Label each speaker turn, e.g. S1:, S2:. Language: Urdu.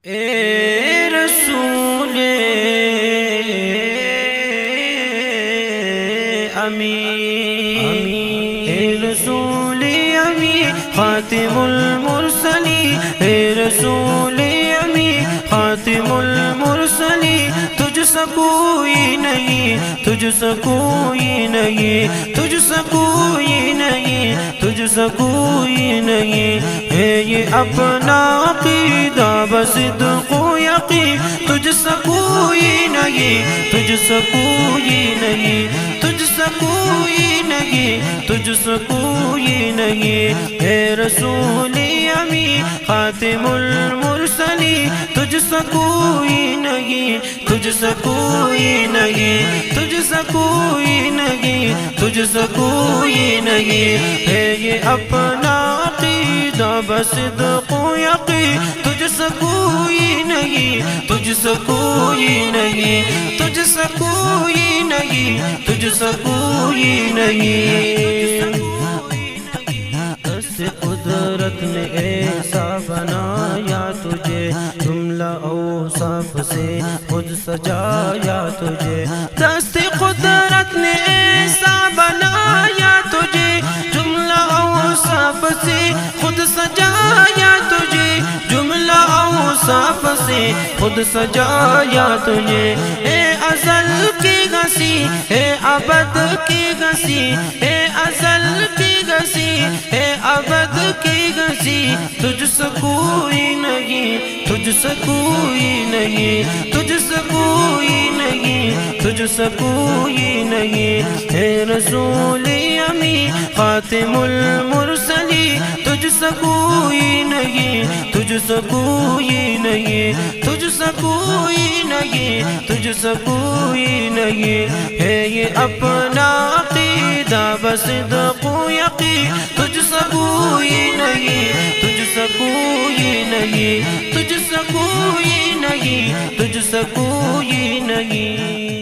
S1: اے رسول امین، اے رسول امین خاتم المرسلین، اے رسول امین خاتم المرسلین، تجھ سا کوئی نہیں، تجھ سا کوئی نہیں، تجھ سا کوئی نہیں، تجھ سا کوئی نہیں، ہے یہ اپنا عقیدہ بصدق و یقین، تجھ سا کوئی نہیں، تجھ سا کوئی نہیں، تجھ سا کوئی نہیں، تجھ سا کوئی نہیں، اے رسول امین خاتم المرسلین، تجھ سا کوئی نہیں، تجھ سا کوئی نہیں، تجھ سا کوئی نہیں، تجھ سا کوئی نہیں، ہے یہ اپنا عقیدہ بصدق و یقین، تجھ سا کوئی نہیں، تجھ سا کوئی نہیں، تجھ سا کوئی نہیں، تجھ سا کوئی نہیں۔ دست قدرت نے ایسا بنایا تجھے، جملہ اوصاف سے خود سجایا تجھے، دست قدرت نے ایسا بنایا تجھے، جملہ اوصاف سے خود سجایا تجھے، جملہ اوصاف سے خود سجایا تجھے، اے ازل کی گھسی، اے ابد کی گھسی، اے ازل کی گھسی، اے ابد کی گھسی، تجھ سے کوئی نہیں، تجھ سے کوئی نہیں، تجھ سے کوئی نہیں، تجھ سے کوئی نہیں، اے رسول امین خاتم المرسلین، تجھ سے کوئی نہیں، تجھ سے کوئی نہیں، تجھ سے کوئی نہیں، تجھ سے کوئی نہیں، ہے یہ اپنا عقیدہ بصدق و یقین، تجھ سے کوئی نہیں، تجھ سے کوئی نہیں، تجھ سے کوئی نہیں، تجھ سے کوئی نہیں۔